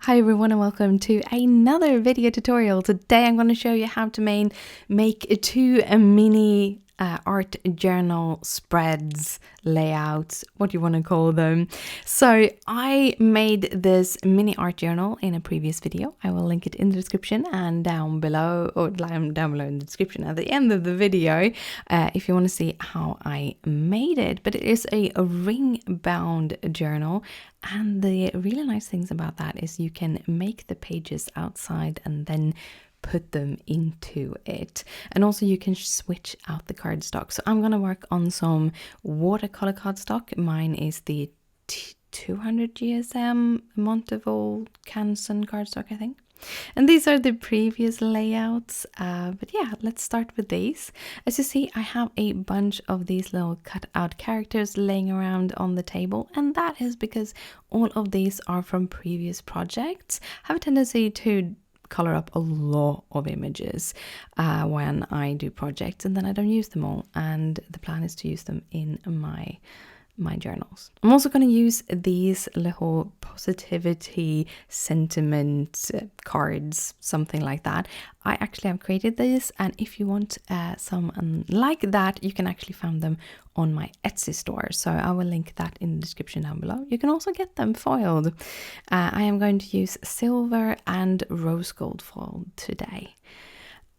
Hi everyone and welcome to another video tutorial. Today I'm going to show you how to make two mini art journal spreads, layouts, what you want to call them. So I made this mini art journal in a previous video. I will link it in the description and down below, or down below in the description at the end of the video if you want to see how I made it. But it is a ring bound journal. And the really nice things about that is you can make the pages outside and then put them into it. And also you can switch out the cardstock. So I'm going to work on some watercolor cardstock. Mine is the 200 GSM Monteval Canson cardstock, I think. And these are the previous layouts, but yeah, let's start with these. As you see, I have a bunch of these little cut out characters laying around on the table, and that is because all of these are from previous projects. I have a tendency to color up a lot of images when I do projects, and then I don't use them all, and the plan is to use them in my journals. I'm also going to use these little positivity sentiment cards, something like that. I actually have created these, and if you want some like that, you can actually find them on my Etsy store. So I will link that in the description down below. You can also get them foiled. I am going to use silver and rose gold foil today.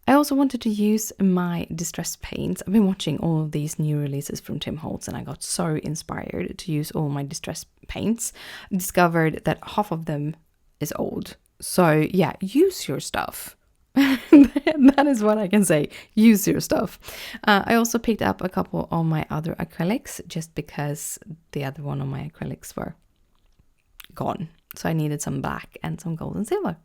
I also wanted to use my distress paints. I've been watching all of these new releases from Tim Holtz and I got so inspired to use all my distress paints. I discovered that half of them is old. So yeah, use your stuff. That is what I can say. Use your stuff. I also picked up a couple of my other acrylics just because the other one of my acrylics were gone. So I needed some black and some gold and silver.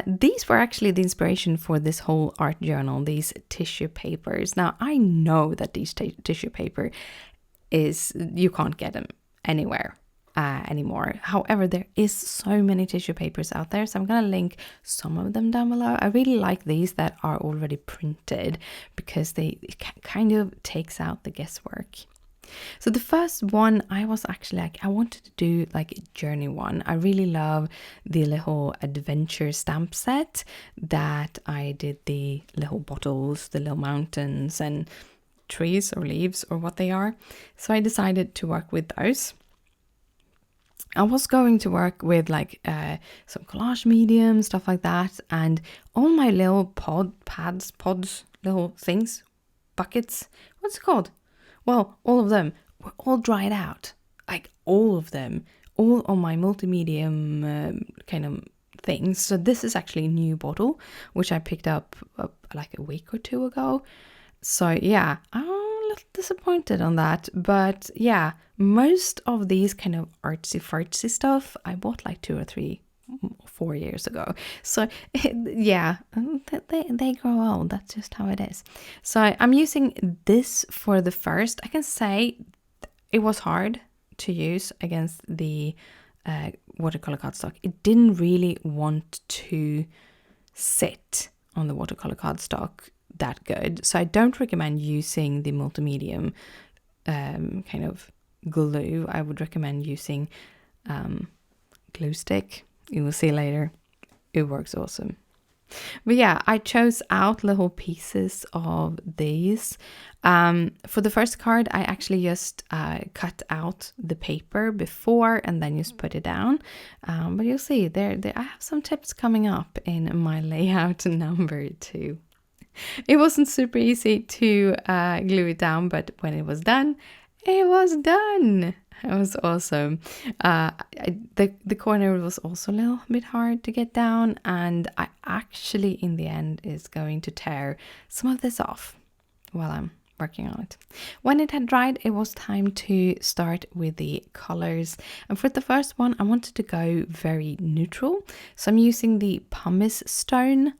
These were actually the inspiration for this whole art journal, these tissue papers. Now, I know that these tissue paper you can't get them anywhere anymore. However, there is so many tissue papers out there, so I'm going to link some of them down below. I really like these that are already printed because it kind of takes out the guesswork. So the first one, I was actually like, I wanted to do like a journey one. I really love the little adventure stamp set that I did, the little bottles, the little mountains and trees or leaves or what they are. So I decided to work with those. I was going to work with like some collage medium, stuff like that. And all my little pods, little things, buckets, what's it called? Well, all of them were all dried out, like all of them, all on my multi-medium kind of things. So this is actually a new bottle, which I picked up like a week or two ago. So yeah, I'm a little disappointed on that. But yeah, most of these kind of artsy-fartsy stuff, I bought like 2 or 3 4 years ago. So yeah, they grow old. That's just how it is. So I'm using this for the first. I can say it was hard to use against the watercolor cardstock. It didn't really want to sit on the watercolor cardstock that good. So I don't recommend using the multi-medium kind of glue. I would recommend using glue stick. You will see later. It works awesome. But yeah, I chose out little pieces of these. For the first card, I actually just cut out the paper before and then just put it down. But you'll see, there I have some tips coming up in my layout number 2. It wasn't super easy to glue it down, but when it was done, it was done. It was awesome. The corner was also a little bit hard to get down, and I actually in the end is going to tear some of this off while I'm working on it. When it had dried, it was time to start with the colors. And for the first one, I wanted to go very neutral. So I'm using the Pumice stone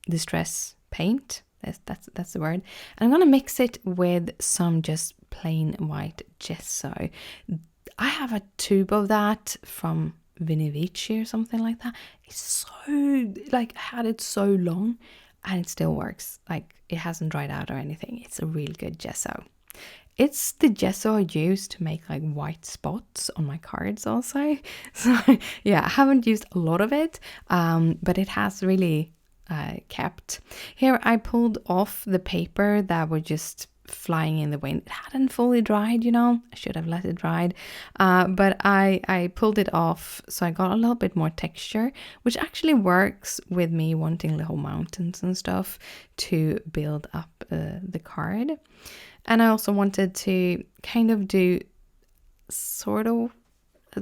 distress paint. That's the word. And I'm going to mix it with some just plain white gesso. I have a tube of that from Vinivici or something like that. It's so, like, I had it so long and it still works. Like, it hasn't dried out or anything. It's a really good gesso. it's the gesso I use to make like white spots on my cards also. So yeah, I haven't used a lot of it, but it has really kept. Here I pulled off the paper that was just flying in the wind. It hadn't fully dried, you know. I should have let it dry. But I pulled it off, so I got a little bit more texture, which actually works with me wanting little mountains and stuff to build up the card. And I also wanted to kind of do sort of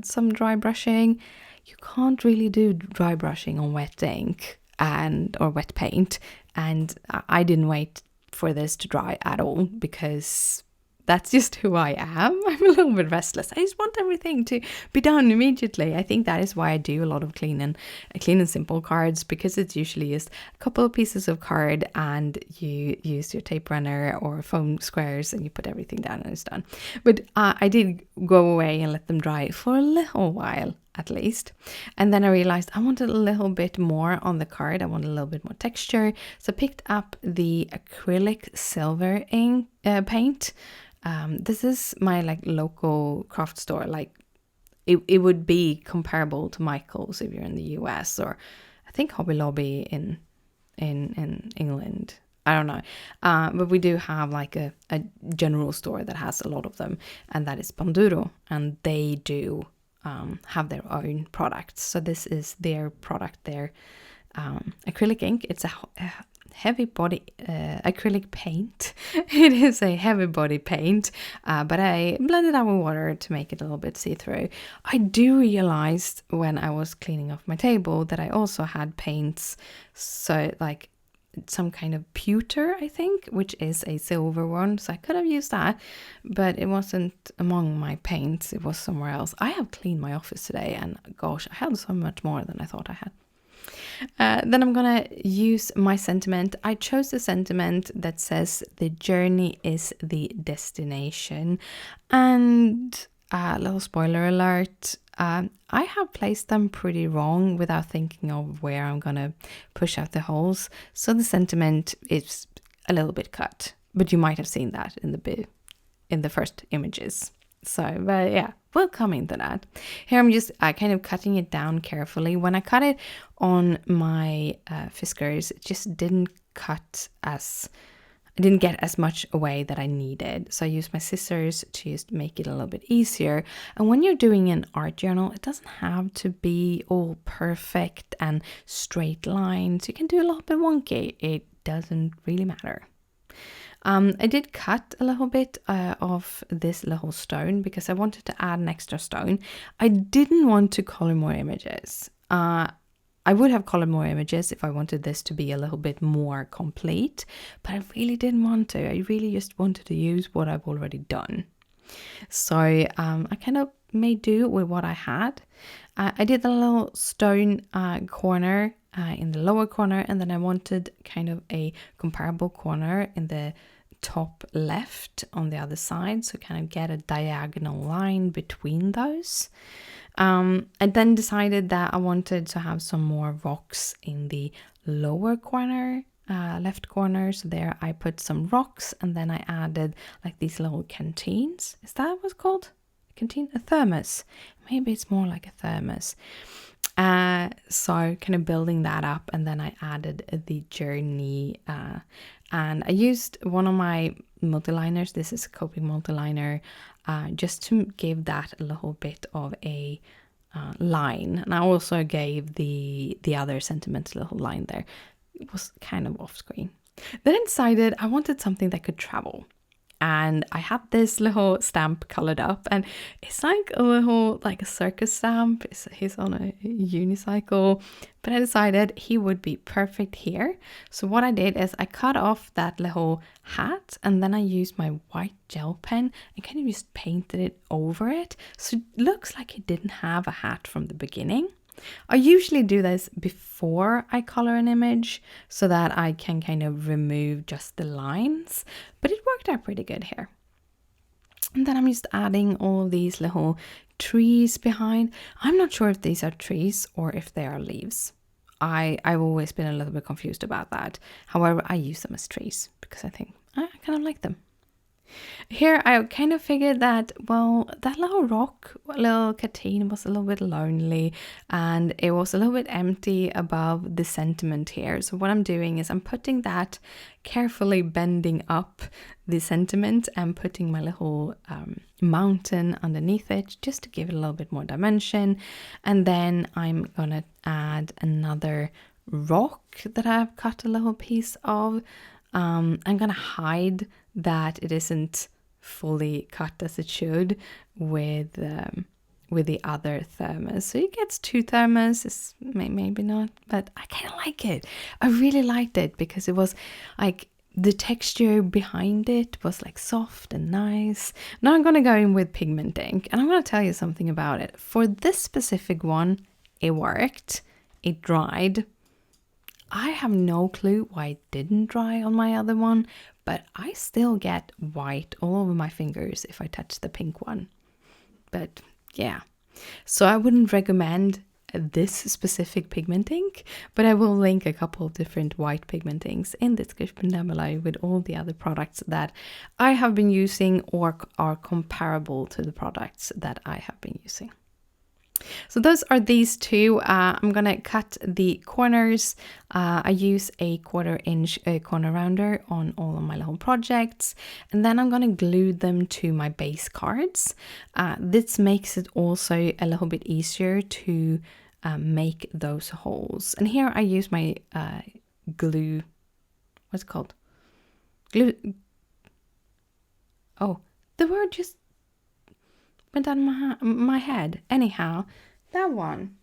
some dry brushing. You can't really do dry brushing on wet ink or wet paint, and I didn't wait for this to dry at all because that's just who I am. I'm a little bit restless. I just want everything to be done immediately. I think that is why I do a lot of clean and simple cards, because it's usually just a couple of pieces of card and you use your tape runner or foam squares and you put everything down and it's done. But I did go away and let them dry for a little while at least. And then I realized I wanted a little bit more on the card. I wanted a little bit more texture. So I picked up the acrylic silver ink paint. This is my like local craft store. Like it would be comparable to Michael's if you're in the US, or I think Hobby Lobby in England. I don't know. But we do have like a general store that has a lot of them, and that is Panduro, and they do have their own products. So this is their product, their acrylic ink. It's a heavy body acrylic paint. It is a heavy body paint, but I blended out with water to make it a little bit see-through. I do realize when I was cleaning off my table that I also had paints, so like some kind of pewter, I think, which is a silver one. So I could have used that, but it wasn't among my paints. It was somewhere else. I have cleaned my office today, and gosh, I had so much more than I thought I had. Then I'm gonna use my sentiment. I chose the sentiment that says the journey is the destination, and a little spoiler alert, I have placed them pretty wrong without thinking of where I'm gonna push out the holes. So the sentiment is a little bit cut, but you might have seen that in the first images. So, but yeah, we'll come into that. Here I'm just kind of cutting it down carefully. When I cut it on my Fiskars, it just didn't I didn't get as much away that I needed. So I used my scissors to just make it a little bit easier. And when you're doing an art journal, it doesn't have to be all perfect and straight lines. You can do a little bit wonky. It doesn't really matter. I did cut a little bit of this little stone because I wanted to add an extra stone. I didn't want to color more images. I would have colored more images if I wanted this to be a little bit more complete, but I really didn't want to. I really just wanted to use what I've already done. So I kind of made do with what I had. I did a little stone corner in the lower corner, and then I wanted kind of a comparable corner in the top left on the other side, so kind of get a diagonal line between those. I then decided that I wanted to have some more rocks in the lower corner, left corner. So there I put some rocks, and then I added like these little canteens. Is that what's called? A canteen? A thermos. Maybe it's more like a thermos. So kind of building that up, and then I added the journey, and I used one of my multiliners. This is a Copic multiliner, just to give that a little bit of a line. And I also gave the other sentiment a little line there. It was kind of off screen. Then I decided I wanted something that could travel. And I had this little stamp colored up, and it's like a little, like a circus stamp. He's on a unicycle, but I decided he would be perfect here. So what I did is I cut off that little hat, and then I used my white gel pen and kind of just painted it over it. So it looks like he didn't have a hat from the beginning. I usually do this before I color an image so that I can kind of remove just the lines, but it worked out pretty good here. And then I'm just adding all of these little trees behind. I'm not sure if these are trees or if they are leaves. I've always been a little bit confused about that. However, I use them as trees because I think I kind of like them. Here I kind of figured that, well, that little rock, little catene was a little bit lonely and it was a little bit empty above the sentiment here. So what I'm doing is I'm putting that, carefully bending up the sentiment and putting my little mountain underneath it just to give it a little bit more dimension. And then I'm gonna add another rock that I've cut a little piece of. I'm gonna hide that it isn't fully cut as it should with the other thermos. So it gets 2 thermos, maybe not, but I kind of like it. I really liked it because it was like the texture behind it was like soft and nice. Now I'm gonna go in with Pigment Ink and I'm gonna tell you something about it. For this specific one, it worked, it dried. I have no clue why it didn't dry on my other one, but I still get white all over my fingers if I touch the pink one. But yeah, so I wouldn't recommend this specific pigment ink, but I will link a couple of different white pigment inks in the description down below with all the other products that I have been using or are comparable to the products that I have been using. So those are these two. I'm gonna cut the corners. I use a 1/4 inch corner rounder on all of my little projects, and then I'm gonna glue them to my base cards. This makes it also a little bit easier to make those holes. And here I use my glue. What's it called? Glue. Oh, the word just went out of my head. Anyhow, that one.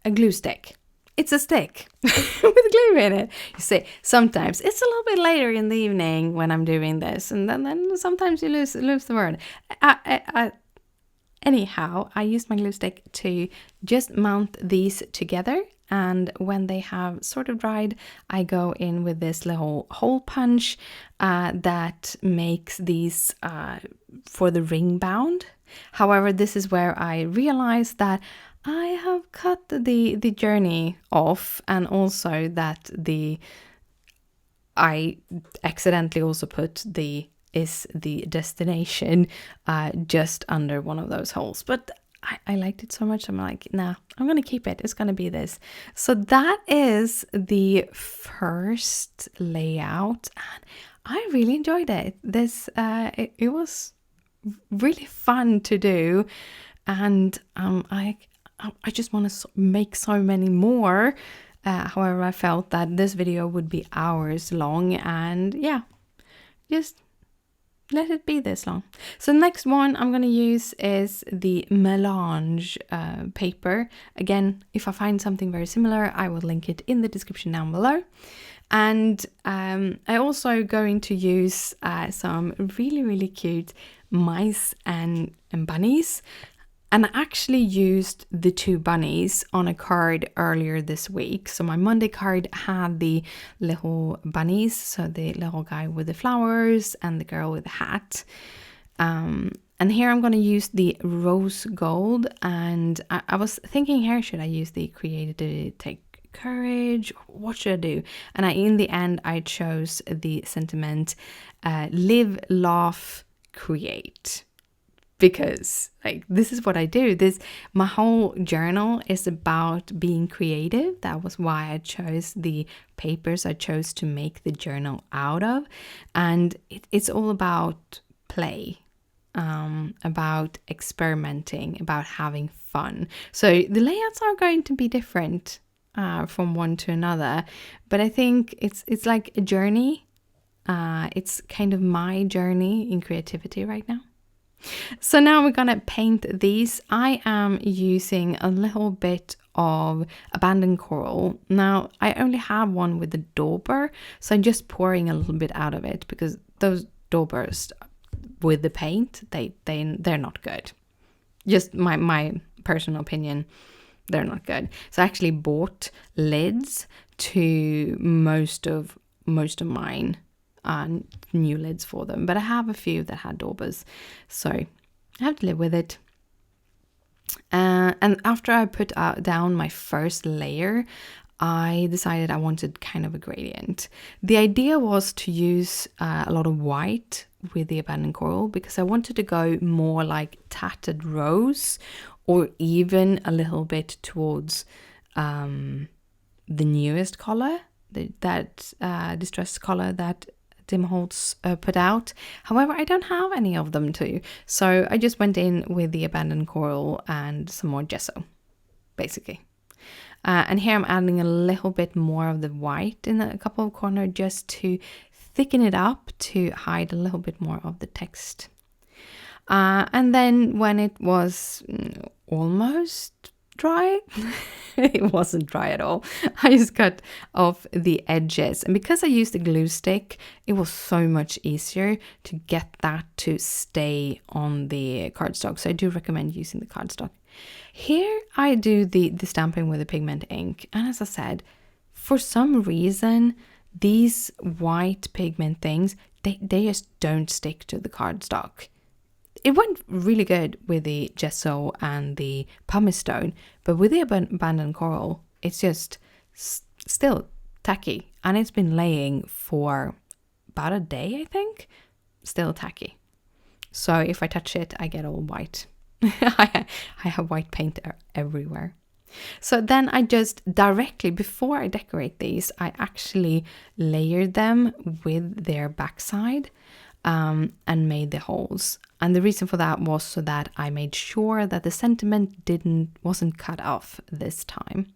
A glue stick. It's a stick with glue in it. You see, sometimes it's a little bit later in the evening when I'm doing this, and then sometimes you lose the word. Anyhow, I used my glue stick to just mount these together. And when they have sort of dried, I go in with this little hole punch that makes these for the ring bound. However, this is where I realized that I have cut the journey off, and also that I accidentally also put the destination just under one of those holes. But I liked it so much, I'm like, nah, I'm gonna keep it. It's gonna be this. So that is the first layout, and I really enjoyed it. It was really fun to do, and I just want to make so many more. However, I felt that this video would be hours long, and yeah, just let it be this long. So next one I'm going to use is the Melange paper. Again, if I find something very similar, I will link it in the description down below. And I also going to use some really cute mice and bunnies. And I actually used the 2 bunnies on a card earlier this week. So my Monday card had the little bunnies, so the little guy with the flowers and the girl with the hat. And here I'm going to use the rose gold. And I was thinking here, should I use the creative take courage? What should I do? And in the end, I chose the sentiment live, laugh, create. Because like this is what I do. My whole journal is about being creative. That was why I chose the papers I chose to make the journal out of. And it's all about play, about experimenting, about having fun. So the layouts are going to be different from one to another. But I think it's like a journey. It's kind of my journey in creativity right now. So now we're gonna paint these. I am using a little bit of abandoned coral. Now I only have one with the dauber, so I'm just pouring a little bit out of it because those daubers with the paint, they're not good. Just my personal opinion, they're not good. So I actually bought lids to most of mine. New lids for them, but I have a few that had daubers, so I have to live with it. And after I put down my first layer, I decided I wanted kind of a gradient. The idea was to use a lot of white with the abandoned coral because I wanted to go more like tattered rose, or even a little bit towards the newest color, that distressed color that Tim Holtz put out. However, I don't have any of them too, so I just went in with the abandoned coral and some more gesso, basically. And here I'm adding a little bit more of the white in a couple of corners just to thicken it up, to hide a little bit more of the text. And then when it was almost dry, it wasn't dry at all, I just cut off the edges. And because I used a glue stick, it was so much easier to get that to stay on the cardstock. So I do recommend using the cardstock. Here I do the stamping with the pigment ink. And as I said, for some reason, these white pigment things, they just don't stick to the cardstock. It went really good with the gesso and the pumice stone, but with the abandoned coral, it's just still tacky. And it's been laying for about a day, I think. Still tacky. So if I touch it, I get all white. I have white paint everywhere. So then I just directly, before I decorate these, I actually layered them with their backside and made the holes. And the reason for that was so that I made sure that the sentiment wasn't cut off this time.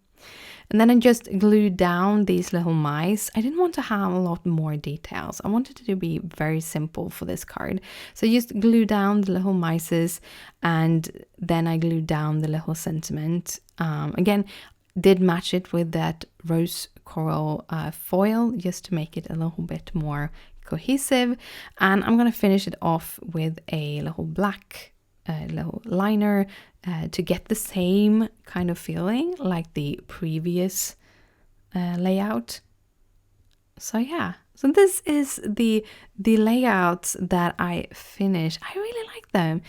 And then I just glued down these little mice. I didn't want to have a lot more details. I wanted it to be very simple for this card. So I just glued down the little mices, and then I glued down the little sentiment. Again, did match it with that rose coral foil just to make it a little bit more cohesive. And I'm going to finish it off with a little black little liner to get the same kind of feeling like the previous layout. So yeah, so this is the layouts that I finished. I really like them.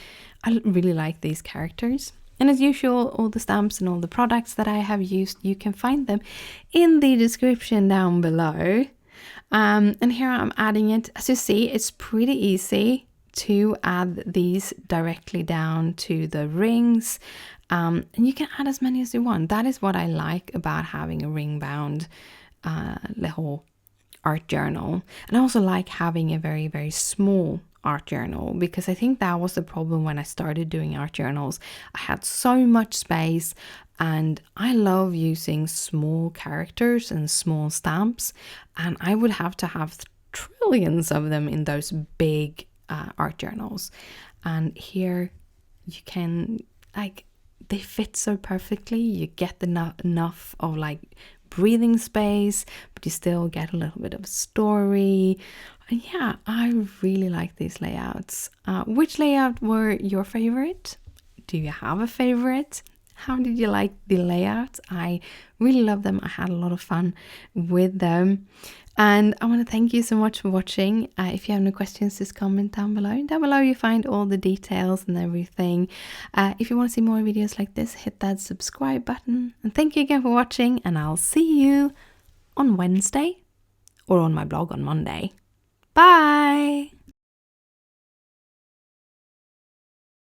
I really like these characters. And as usual, all the stamps and all the products that I have used, you can find them in the description down below. And here I'm adding it. As you see, it's pretty easy to add these directly down to the rings, and you can add as many as you want. That is what I like about having a ring bound little art journal. And I also like having a very, very small art journal, because I think that was the problem when I started doing art journals. I had so much space, and I love using small characters and small stamps, and I would have to have trillions of them in those big art journals. And here you can, like, they fit so perfectly. You get enough of like breathing space, but you still get a little bit of story. And yeah, I really like these layouts. Which layout were your favorite? Do you have a favorite? How did you like the layouts? I really love them. I had a lot of fun with them. And I want to thank you so much for watching. If you have any questions, just comment down below. Down below you find all the details and everything. If you want to see more videos like this, hit that subscribe button. And thank you again for watching, and I'll see you on Wednesday or on my blog on Monday. Bye!